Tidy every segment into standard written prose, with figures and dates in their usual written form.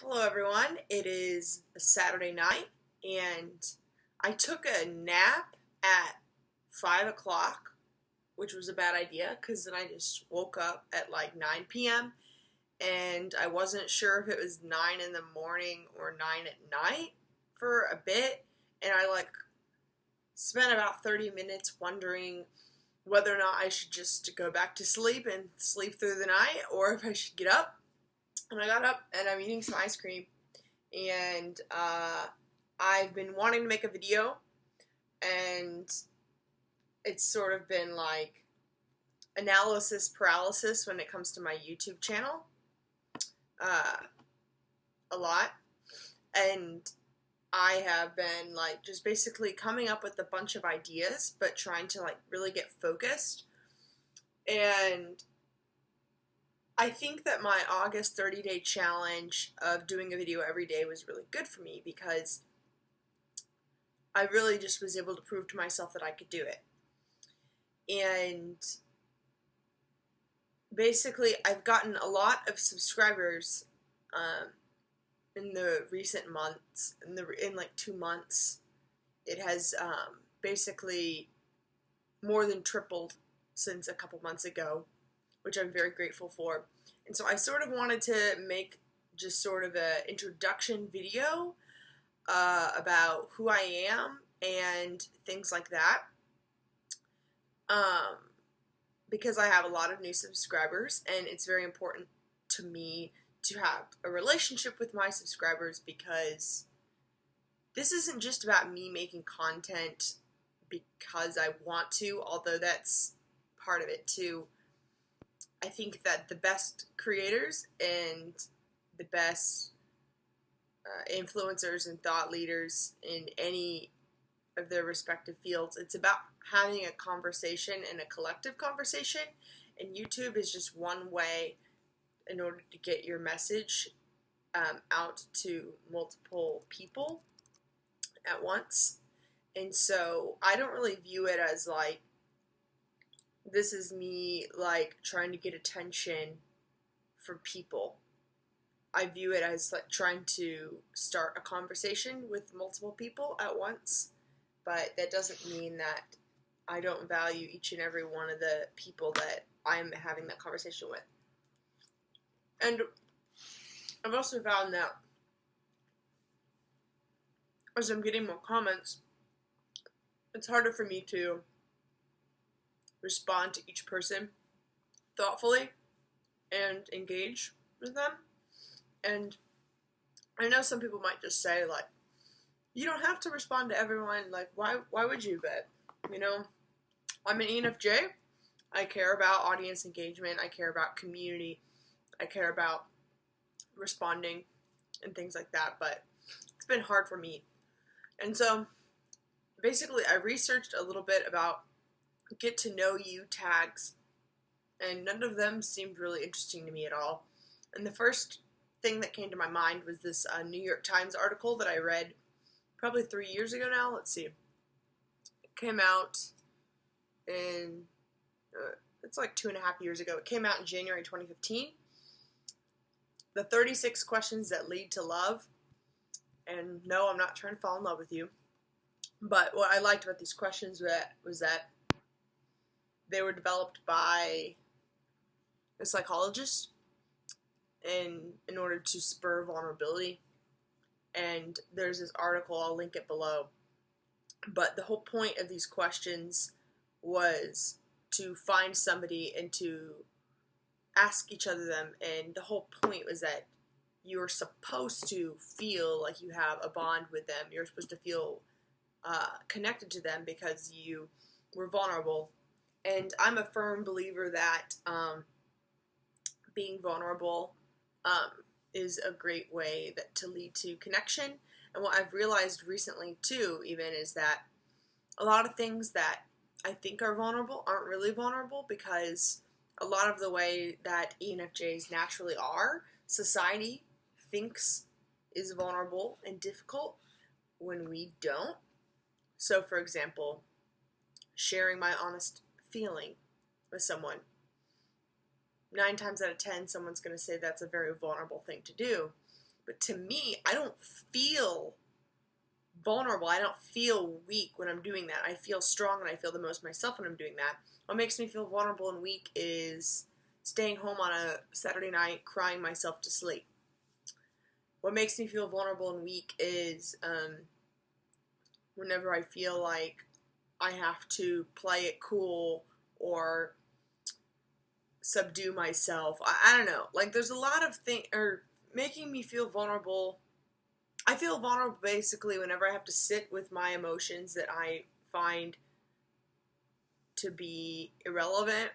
Hello everyone, it is a Saturday night and I took a nap at 5 o'clock, which was a bad idea because then I just woke up at like 9 p.m. and I wasn't sure if it was 9 in the morning or 9 at night for a bit, and I spent about 30 minutes wondering whether or not I should just go back to sleep and sleep through the night or if I should get up. And I got up and I'm eating some ice cream, and I've been wanting to make a video, and it's sort of been like analysis paralysis when it comes to my YouTube channel, a lot, and I have been just basically coming up with a bunch of ideas, but trying to really get focused. And I think that my August 30-day challenge of doing a video every day was really good for me because I really just was able to prove to myself that I could do it. And basically, I've gotten a lot of subscribers in the recent months. In like 2 months, it has basically more than tripled since a couple months ago, which I'm very grateful for. And so I sort of wanted to make just sort of an introduction video about who I am and things like that, because I have a lot of new subscribers, and it's very important to me to have a relationship with my subscribers, because this isn't just about me making content because I want to, although that's part of it too. I think that the best creators and the best influencers and thought leaders in any of their respective fields, it's about having a conversation and a collective conversation, and YouTube is just one way in order to get your message out to multiple people at once. And so I don't really view it as this is me trying to get attention from people. I view it as trying to start a conversation with multiple people at once, but that doesn't mean that I don't value each and every one of the people that I'm having that conversation with. And I've also found that as I'm getting more comments, it's harder for me to respond to each person thoughtfully and engage with them. And I know some people might just say, you don't have to respond to everyone, why would you? But, I'm an ENFJ. I care about audience engagement, I care about community, I care about responding and things like that, but it's been hard for me. And so, basically, I researched a little bit about get to know you tags, and none of them seemed really interesting to me at all. And the first thing that came to my mind was this New York Times article that I read probably 3 years ago now. Let's see. It came out in, it's 2.5 years ago. It came out in January 2015. The 36 questions that lead to love. And no, I'm not trying to fall in love with you. But what I liked about these questions was that they were developed by a psychologist in order to spur vulnerability. And there's this article, I'll link it below. But the whole point of these questions was to find somebody and to ask each other them. And the whole point was that you're supposed to feel like you have a bond with them. You're supposed to feel connected to them because you were vulnerable. And I'm a firm believer that being vulnerable is a great way to lead to connection. And what I've realized recently too, even, is that a lot of things that I think are vulnerable aren't really vulnerable, because a lot of the way that ENFJs naturally are, society thinks is vulnerable and difficult when we don't. So, for example, sharing my honest feeling with someone. 9 times out of 10, someone's going to say that's a very vulnerable thing to do. But to me, I don't feel vulnerable. I don't feel weak when I'm doing that. I feel strong and I feel the most myself when I'm doing that. What makes me feel vulnerable and weak is staying home on a Saturday night crying myself to sleep. What makes me feel vulnerable and weak is whenever I feel like I have to play it cool or subdue myself. I don't know. Like, there's a lot of things, or making me feel vulnerable. I feel vulnerable basically whenever I have to sit with my emotions that I find to be irrelevant,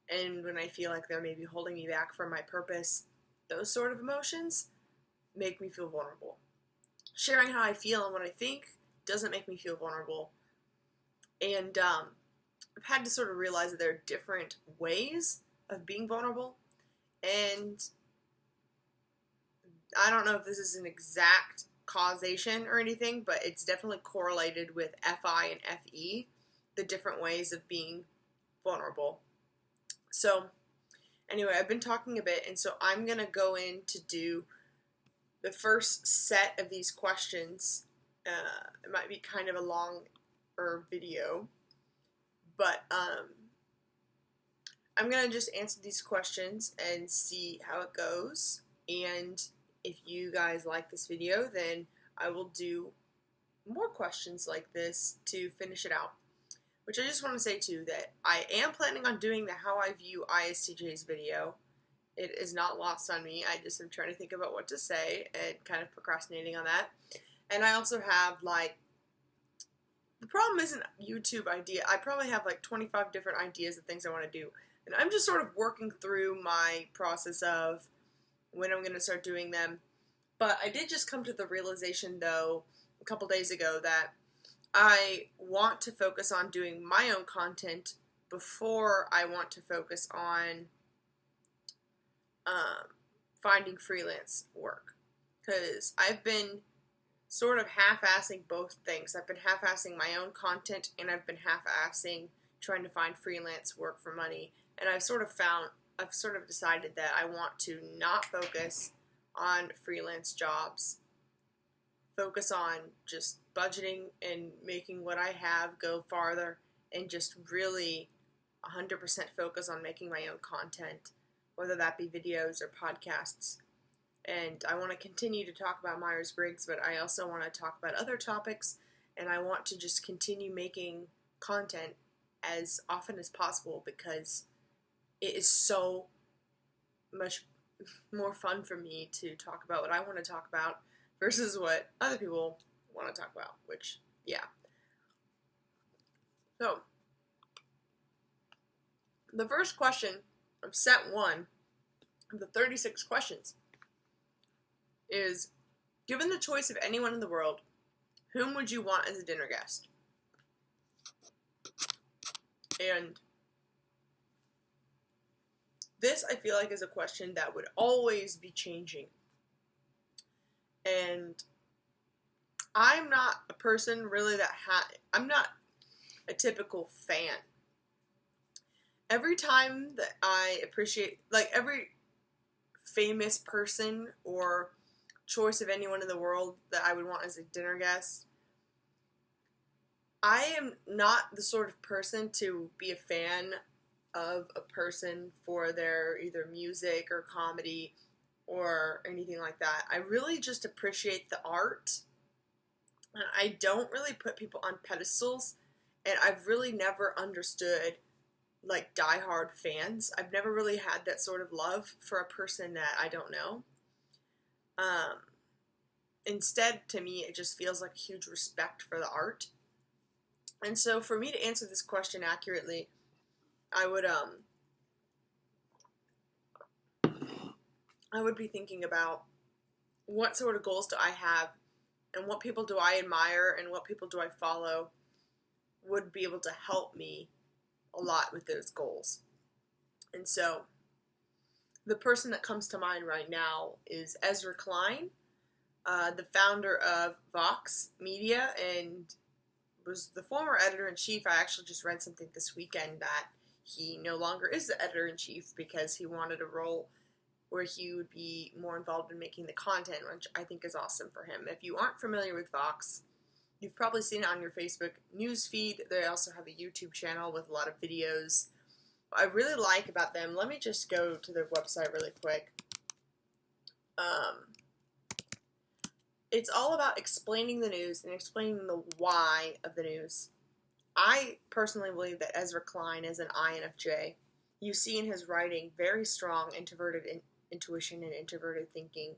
and when I feel like they're maybe holding me back from my purpose. Those sort of emotions make me feel vulnerable. Sharing how I feel and what I think doesn't make me feel vulnerable. And I've had to sort of realize that there are different ways of being vulnerable. And I don't know if this is an exact causation or anything, but it's definitely correlated with FI and FE, the different ways of being vulnerable. So anyway, I've been talking a bit, and so I'm going to go in to do the first set of these questions. It might be kind of a longer video, but I'm going to just answer these questions and see how it goes. And if you guys like this video, then I will do more questions like this to finish it out. Which I just want to say too that I am planning on doing the How I View ISTJs video. It is not lost on me. I just am trying to think about what to say and kind of procrastinating on that. And I also have like, the problem isn't YouTube idea. I probably have like 25 different ideas of things I want to do. And I'm just sort of working through my process of when I'm going to start doing them. But I did just come to the realization though a couple days ago that I want to focus on doing my own content before I want to focus on finding freelance work. Because I've been sort of half-assing both things. I've been half-assing my own content, and I've been half-assing trying to find freelance work for money. And I've sort of decided that I want to not focus on freelance jobs. Focus on just budgeting and making what I have go farther, and just really 100% focus on making my own content, whether that be videos or podcasts. And I want to continue to talk about Myers-Briggs, but I also want to talk about other topics, and I want to just continue making content as often as possible because it is so much more fun for me to talk about what I want to talk about versus what other people want to talk about, which, yeah. So, the first question of set 1 of the 36 questions is, given the choice of anyone in the world, whom would you want as a dinner guest? And this, I feel like, is a question that would always be changing. And I'm not a person really that I'm not a typical fan. Every time that I appreciate, like, every famous person or choice of anyone in the world that I would want as a dinner guest, I am not the sort of person to be a fan of a person for their either music or comedy or anything like that. I really just appreciate the art, and I don't really put people on pedestals, and I've really never understood like diehard fans. I've never really had that sort of love for a person that I don't know. Instead, to me, it just feels like a huge respect for the art. And so for me to answer this question accurately, I would be thinking about what sort of goals do I have, and what people do I admire, and what people do I follow would be able to help me a lot with those goals. And so the person that comes to mind right now is Ezra Klein, the founder of Vox Media, and was the former editor-in-chief. I actually just read something this weekend that he no longer is the editor-in-chief because he wanted a role where he would be more involved in making the content, which I think is awesome for him. If you aren't familiar with Vox, you've probably seen it on your Facebook news feed. They also have a YouTube channel with a lot of videos. What I really like about them, let me just go to their website really quick. It's all about explaining the news and explaining the why of the news. I personally believe that Ezra Klein is an INFJ. You see in his writing very strong introverted intuition and introverted thinking.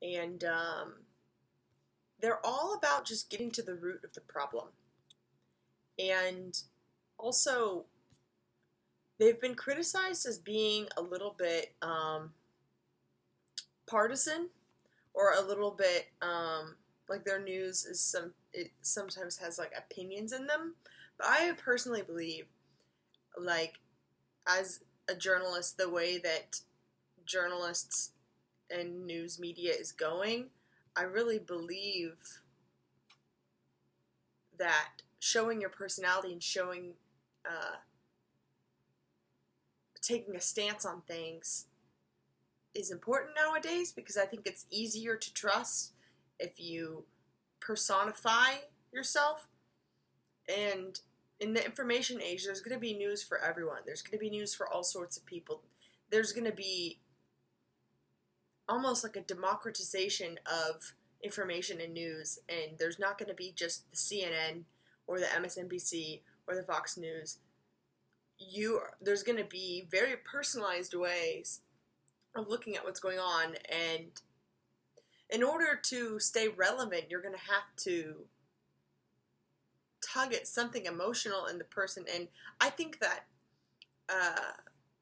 And they're all about just getting to the root of the problem. And also, they've been criticized as being a little bit partisan, or a little bit like their news is it sometimes has like opinions in them. But I personally believe, like, as a journalist, the way that journalists and news media is going, I really believe that showing your personality and showing taking a stance on things is important nowadays, because I think it's easier to trust if you personify yourself. And in the information age, there's going to be news for everyone. There's going to be news for all sorts of people. There's going to be almost like a democratization of information and news, and there's not going to be just the CNN or the MSNBC or the Fox News. There's going to be very personalized ways of looking at what's going on, and in order to stay relevant, you're going to have to tug at something emotional in the person. And I think that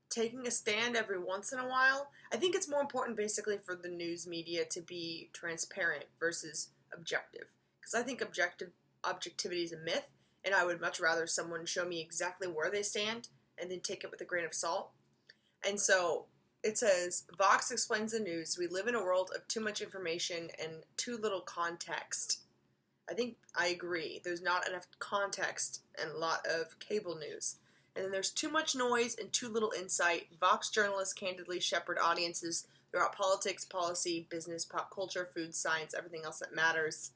taking a stand every once in a while, I think it's more important basically for the news media to be transparent versus objective, because I think objectivity is a myth, and I would much rather someone show me exactly where they stand and then take it with a grain of salt. And so it says, Vox explains the news. We live in a world of too much information and too little context. I think I agree. There's not enough context and a lot of cable news. And then there's too much noise and too little insight. Vox journalists candidly shepherd audiences throughout politics, policy, business, pop culture, food, science, everything else that matters.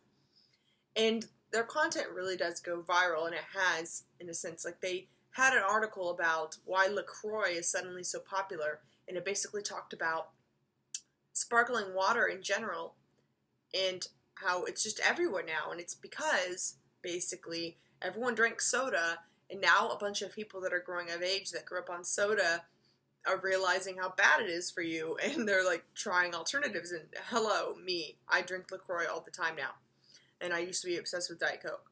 And their content really does go viral, and it has, in a sense. Like, they had an article about why LaCroix is suddenly so popular, and it basically talked about sparkling water in general and how it's just everywhere now. And it's because, basically, everyone drinks soda, and now a bunch of people that are growing of age that grew up on soda are realizing how bad it is for you, and they're, like, trying alternatives. And hello, me. I drink LaCroix all the time now. And I used to be obsessed with Diet Coke.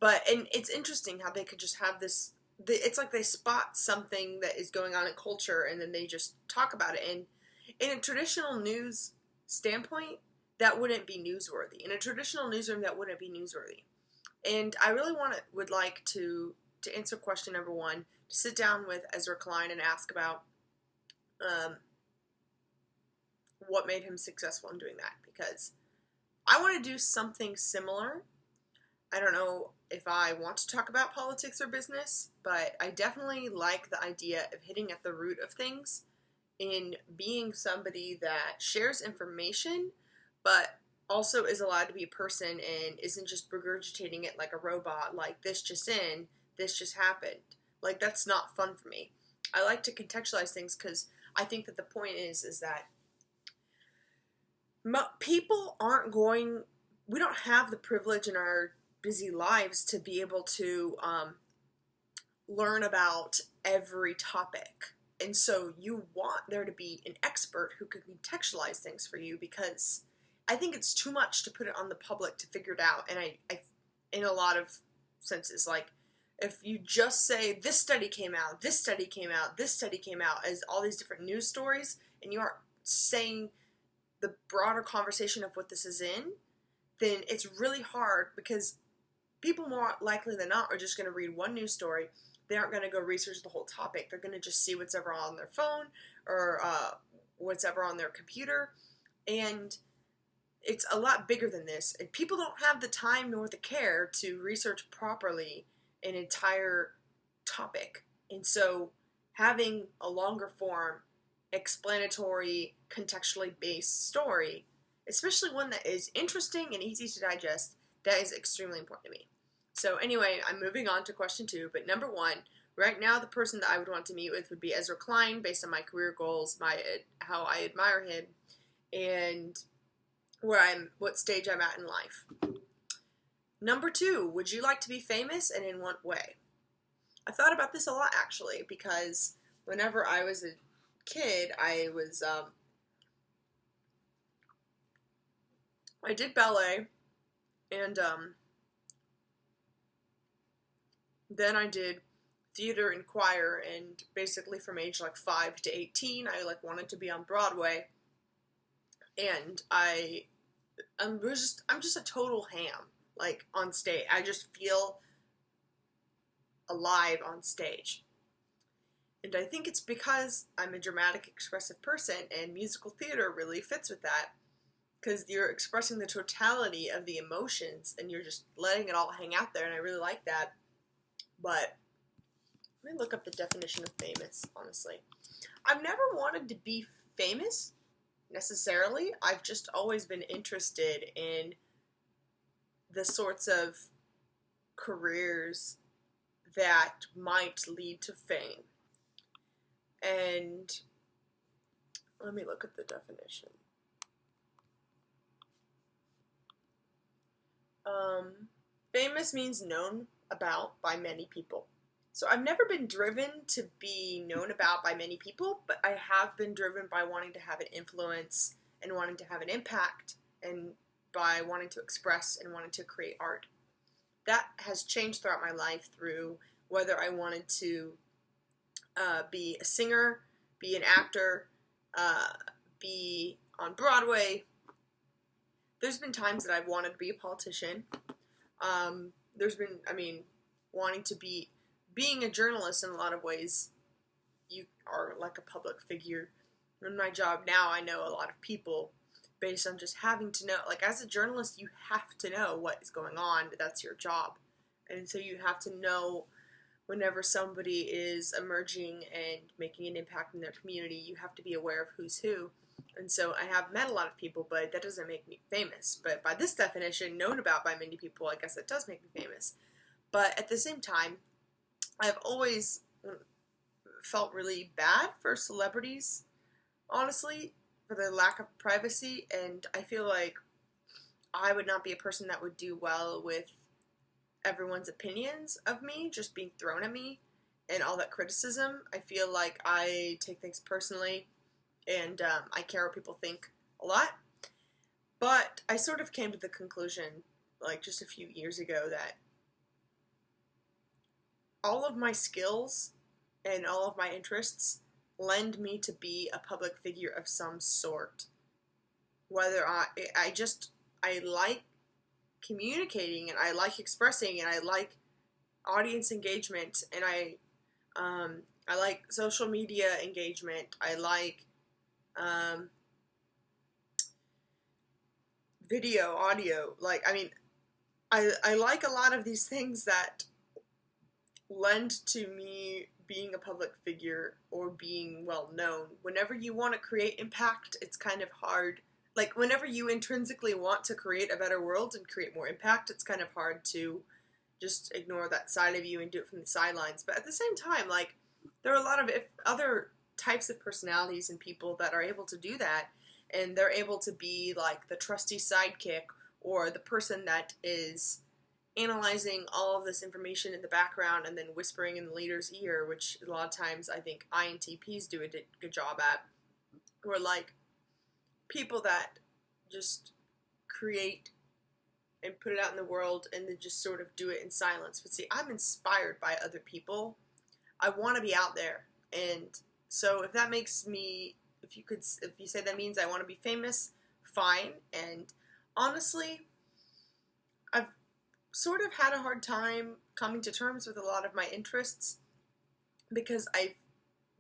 And it's interesting how they could just have this, it's like they spot something that is going on in culture, and then they just talk about it. And in a traditional news standpoint, that wouldn't be newsworthy. In a traditional newsroom, that wouldn't be newsworthy. And I really would like to answer question number one, to sit down with Ezra Klein and ask about what made him successful in doing that, because I want to do something similar. I don't know if I want to talk about politics or business, but I definitely like the idea of hitting at the root of things, in being somebody that shares information, but also is allowed to be a person and isn't just regurgitating it like a robot, like this just in, this just happened. Like, that's not fun for me. I like to contextualize things, because I think that the point is that people aren't going, we don't have the privilege in our busy lives to be able to learn about every topic. And so you want there to be an expert who can contextualize things for you, because I think it's too much to put it on the public to figure it out. And I in a lot of senses, like, if you just say, this study came out, this study came out, this study came out, as all these different news stories, and you aren't saying the broader conversation of what this is in, then it's really hard, because people more likely than not are just going to read one news story. They aren't going to go research the whole topic. They're going to just see what's ever on their phone, or what's ever on their computer. And it's a lot bigger than this. And people don't have the time nor the care to research properly an entire topic. And so having a longer form explanatory, contextually based story, especially one that is interesting and easy to digest, that is extremely important to me. So anyway, I'm moving on to question 2, but number 1, right now the person that I would want to meet with would be Ezra Klein, based on my career goals, how I admire him, and what stage I'm at in life. Number 2, would you like to be famous, and in what way? I thought about this a lot, actually, because whenever I was a kid, I did ballet, and then I did theater and choir, and basically from age 5 to 18, I wanted to be on Broadway, and I'm just a total ham, on stage. I just feel alive on stage. And I think it's because I'm a dramatic, expressive person, and musical theater really fits with that, because you're expressing the totality of the emotions, and you're just letting it all hang out there, and I really like that. But let me look up the definition of famous, honestly. I've never wanted to be famous, necessarily. I've just always been interested in the sorts of careers that might lead to fame. And let me look at the definition. Famous means known about by many people. So I've never been driven to be known about by many people, but I have been driven by wanting to have an influence and wanting to have an impact, and by wanting to express and wanting to create art. That has changed throughout my life through whether I wanted to be a singer, be an actor, be on Broadway. There's been times that I've wanted to be a politician. There's been, wanting to being a journalist in a lot of ways. You are like a public figure. In my job now, I know a lot of people based on just having to know. As a journalist, you have to know what is going on. That's your job. And so you have to know whenever somebody is emerging and making an impact in their community, you have to be aware of who's who. And so I have met a lot of people, but that doesn't make me famous. But by this definition, known about by many people, I guess it does make me famous. But at the same time, I've always felt really bad for celebrities, honestly, for their lack of privacy. And I feel like I would not be a person that would do well with everyone's opinions of me just being thrown at me and all that criticism. I feel like I take things personally, and I care what people think a lot. But I sort of came to the conclusion, just a few years ago, that all of my skills and all of my interests lend me to be a public figure of some sort. Whether I like communicating, and I like expressing, and I like audience engagement, and I like social media engagement. I like video, audio. I like a lot of these things that lend to me being a public figure or being well known. Whenever you want to create impact, it's kind of hard. Whenever you intrinsically want to create a better world and create more impact, it's kind of hard to just ignore that side of you and do it from the sidelines. But at the same time, there are a lot of other types of personalities and people that are able to do that, and they're able to be the trusty sidekick, or the person that is analyzing all of this information in the background and then whispering in the leader's ear, which a lot of times I think INTPs do a good job at. Or people that just create and put it out in the world and then just sort of do it in silence. But see, I'm inspired by other people. I want to be out there. And so if that makes me, if you say that means I want to be famous, fine. And honestly, I've sort of had a hard time coming to terms with a lot of my interests, because I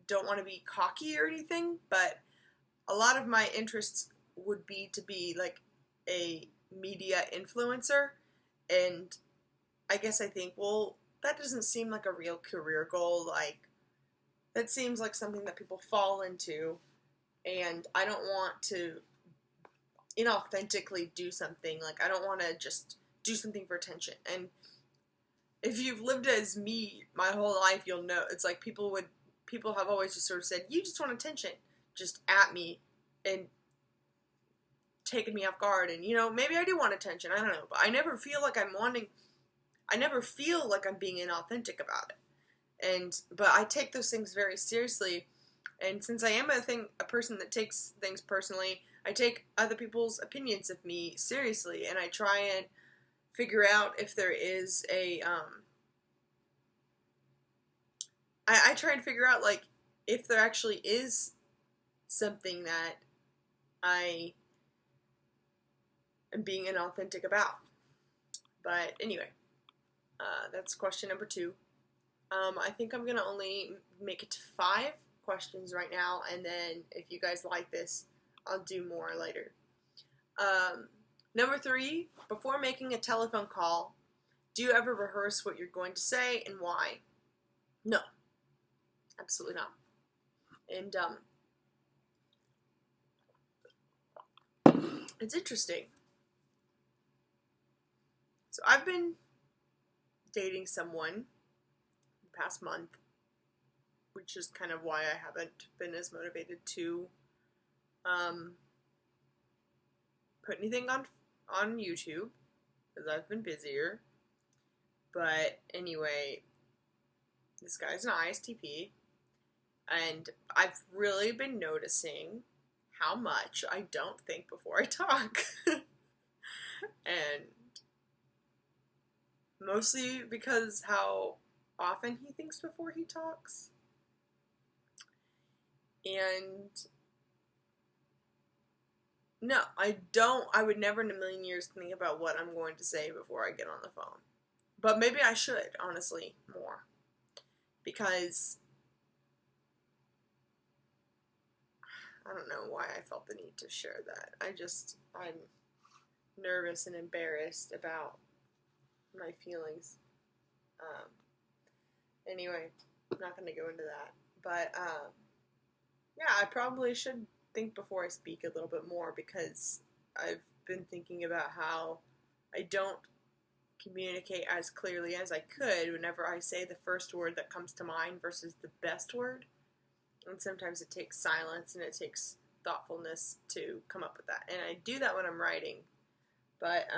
don't want to be cocky or anything, but a lot of my interests would be to be a media influencer, and I guess I think, well, that doesn't seem like a real career goal. That seems like something that people fall into and I don't want to inauthentically do something. Like, I don't want to just do something for attention. And if you've lived as me my whole life, you'll know it's like people have always just sort of said, you just want attention, just at me and taking me off guard. And, maybe I do want attention, I don't know, but I never feel like I'm being inauthentic about it. But I take those things very seriously. And since I am a person that takes things personally, I take other people's opinions of me seriously, and I try and figure out if there is I try and figure out, like, if there actually is something that I am being inauthentic about. But anyway, that's question number 2. I think I'm going to only make it to 5 questions right now, and then if you guys like this, I'll do more later. Number 3, before making a telephone call, do you ever rehearse what you're going to say and why? No, absolutely not. And it's interesting. So I've been dating someone the past month, which is kind of why I haven't been as motivated to put anything on YouTube, because I've been busier. But anyway, this guy's an ISTP, and I've really been noticing how much I don't think before I talk. And mostly because how often he thinks before he talks. And no, I would never in a million years think about what I'm going to say before I get on the phone. But maybe I should, honestly, more. Because I don't know why I felt the need to share that. I'm nervous and embarrassed about my feelings. Anyway, I'm not going to go into that. But, yeah, I probably should think before I speak a little bit more, because I've been thinking about how I don't communicate as clearly as I could whenever I say the first word that comes to mind versus the best word. And sometimes it takes silence and it takes thoughtfulness to come up with that. And I do that when I'm writing. But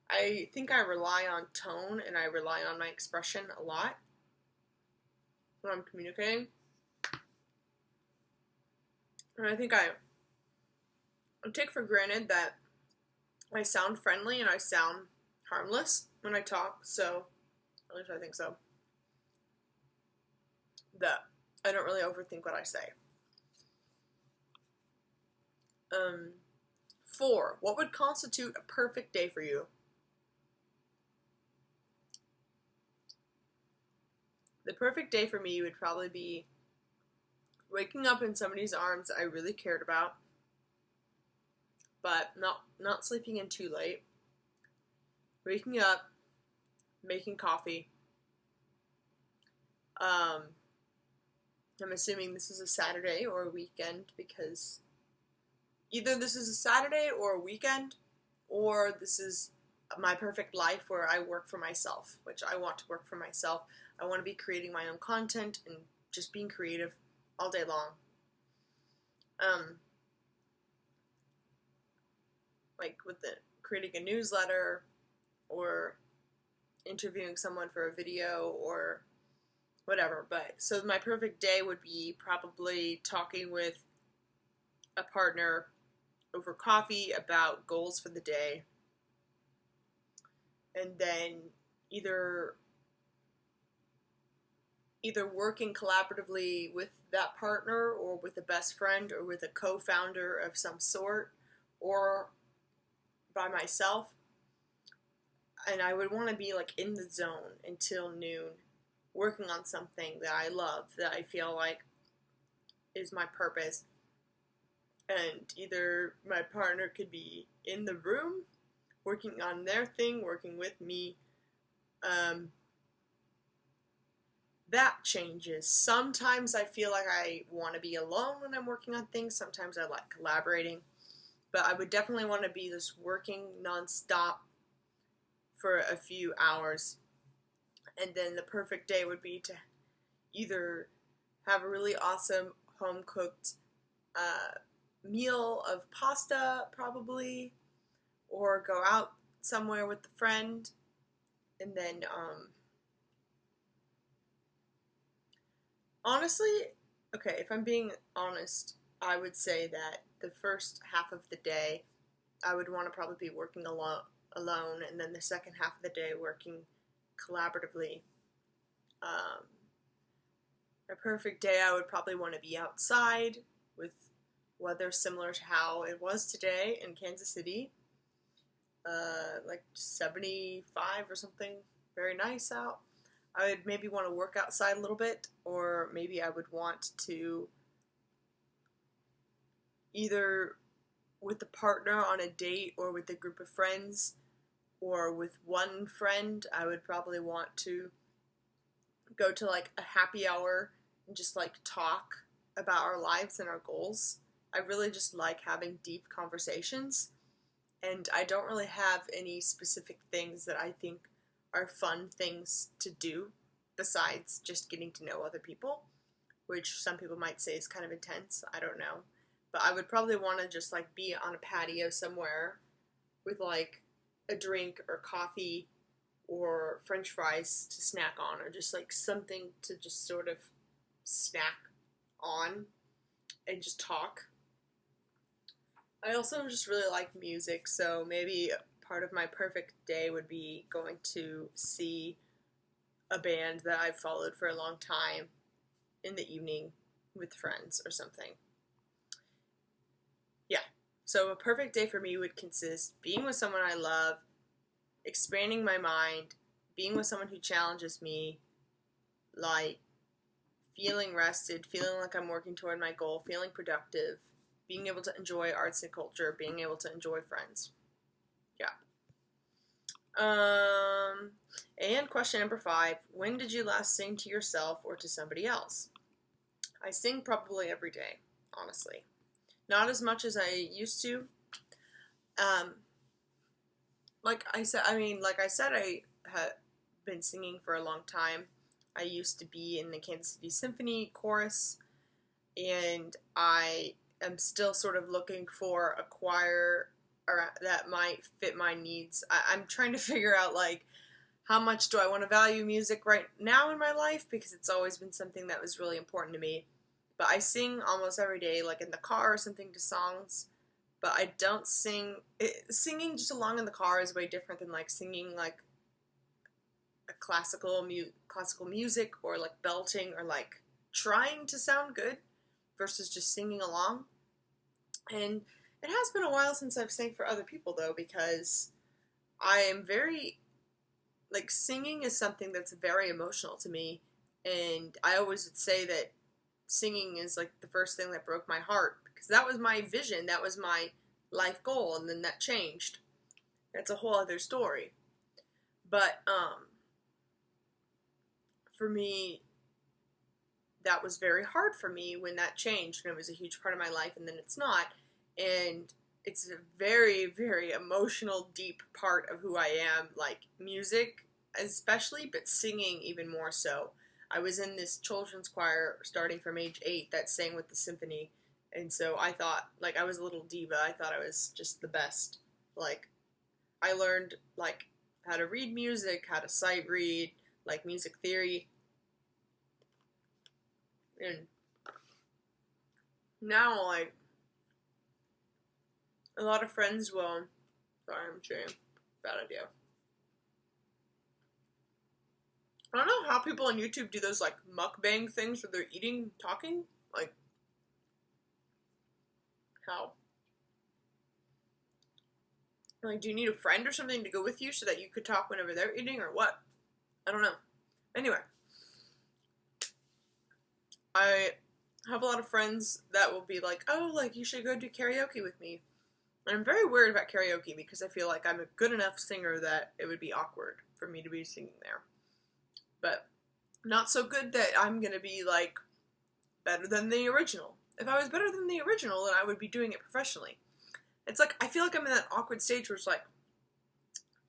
I think I rely on tone and I rely on my expression a lot when I'm communicating. And I think I take for granted that I sound friendly and I sound harmless when I talk, so at least I think so. That I don't really overthink what I say. 4, what would constitute a perfect day for you? The perfect day for me would probably be waking up in somebody's arms I really cared about, but not sleeping in too late. Waking up, making coffee. I'm assuming this is a Saturday or a weekend, because either this is a Saturday or a weekend, or this is my perfect life where I work for myself, which I want to work for myself. I want to be creating my own content and just being creative all day long. Like with creating a newsletter, or interviewing someone for a video, or whatever. But so my perfect day would be probably talking with a partner over coffee about goals for the day, and then either working collaboratively with that partner, or with a best friend, or with a co-founder of some sort, or by myself. And I would want to be like in the zone until noon, working on something that I love, that I feel like is my purpose. And either my partner could be in the room, working on their thing, working with me. that changes. Sometimes I feel like I want to be alone when I'm working on things. Sometimes I like collaborating. But I would definitely want to be just working nonstop for a few hours. And then the perfect day would be to either have a really awesome home-cooked meal of pasta, probably, or go out somewhere with a friend. And then, honestly, okay, if I'm being honest, I would say that the first half of the day, I would want to probably be working alone, and then the second half of the day working collaboratively. A perfect day, I would probably want to be outside with weather similar to how it was today in Kansas City, like 75 or something, very nice out. I would maybe want to work outside a little bit, or maybe I would want to either with a partner on a date or with a group of friends or with one friend. I would probably want to go to like a happy hour and just like talk about our lives and our goals. I really just like having deep conversations, and I don't really have any specific things that I think are fun things to do besides just getting to know other people, which some people might say is kind of intense. I don't know. But I would probably want to just like be on a patio somewhere with like a drink or coffee or french fries to snack on, or just like something to just sort of snack on and just talk. I also just really like music, so maybe part of my perfect day would be going to see a band that I've followed for a long time in the evening with friends or something. Yeah, so a perfect day for me would consist being with someone I love, expanding my mind, being with someone who challenges me, like feeling rested, feeling like I'm working toward my goal, feeling productive, being able to enjoy arts and culture, being able to enjoy friends. Yeah. And question number 5, when did you last sing to yourself or to somebody else? I sing probably every day, honestly. Not as much as I used to. Like I said, I had been singing for a long time. I used to be in the Kansas City Symphony chorus, and I am still sort of looking for a choir that might fit my needs. I'm trying to figure out, like, how much do I want to value music right now in my life, because it's always been something that was really important to me. But I sing almost every day, like in the car or something, to songs. But I don't sing. Singing just along in the car is way different than like singing like a classical music, or like belting, or like trying to sound good versus just singing along. And it has been a while since I've sang for other people though, because I am very, like, singing is something that's very emotional to me, and I always would say that singing is like the first thing that broke my heart, because that was my vision, that was my life goal, and then that changed. That's a whole other story. But for me, that was very hard for me when that changed, and it was a huge part of my life, and then it's not. And it's a very, very emotional, deep part of who I am, like music especially, but singing even more so. I was in this children's choir starting from age 8 that sang with the symphony, and so I thought, like, I was a little diva. I thought I was just the best. Like, I learned, like, how to read music, how to sight read, like, music theory, and now, like, a lot of friends will, sorry, I'm chewing, bad idea. I don't know how people on YouTube do those, like, mukbang things where they're eating, talking, like, how? Like, do you need a friend or something to go with you so that you could talk whenever they're eating, or what? I don't know. Anyway, I have a lot of friends that will be like, oh, like, you should go do karaoke with me. And I'm very worried about karaoke because I feel like I'm a good enough singer that it would be awkward for me to be singing there. But not so good that I'm gonna be like better than the original. If I was better than the original, then I would be doing it professionally. It's like, I feel like I'm in that awkward stage where it's like,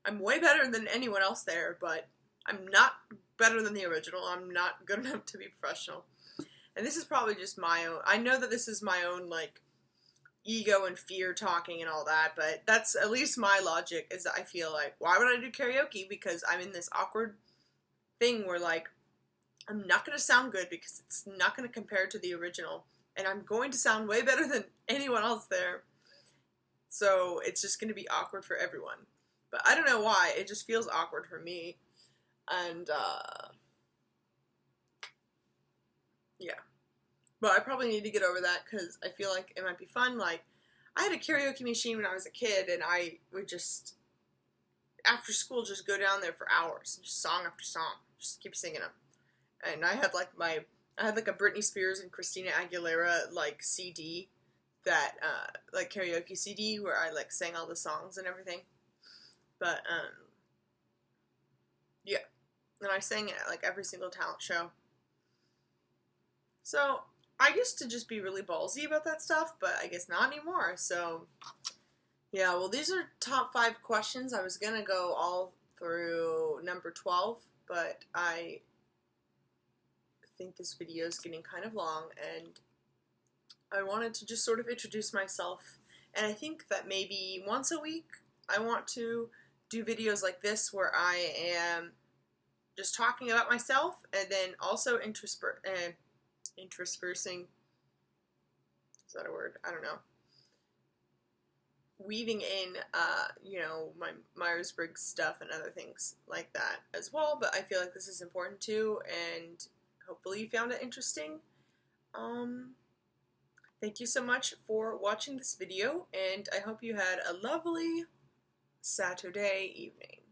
I'm way better than anyone else there, but I'm not better than the original. I'm not good enough to be professional. And this is probably just my own, I know that this is my own, like, ego and fear talking and all that, but that's at least my logic, is that I feel like, why would I do karaoke? Because I'm in this awkward thing where, like, I'm not going to sound good because it's not going to compare to the original, and I'm going to sound way better than anyone else there, so it's just going to be awkward for everyone. But I don't know why, it just feels awkward for me, and, yeah. But I probably need to get over that, because I feel like it might be fun. Like, I had a karaoke machine when I was a kid, and I would just, after school, just go down there for hours, just song after song, just keep singing them. And I had like a Britney Spears and Christina Aguilera like CD, that like karaoke CD, where I like sang all the songs and everything. But yeah, and I sang it at like every single talent show. So I used to just be really ballsy about that stuff, but I guess not anymore. So yeah, well, these are top 5 questions. I was gonna go all through number 12, but I think this video is getting kind of long, and I wanted to just sort of introduce myself, and I think that maybe once a week I want to do videos like this where I am just talking about myself, and then also interspersing, is that a word? I don't know. Weaving in, you know, my Myers-Briggs stuff and other things like that as well, but I feel like this is important too, and hopefully you found it interesting. Thank you so much for watching this video, and I hope you had a lovely Saturday evening.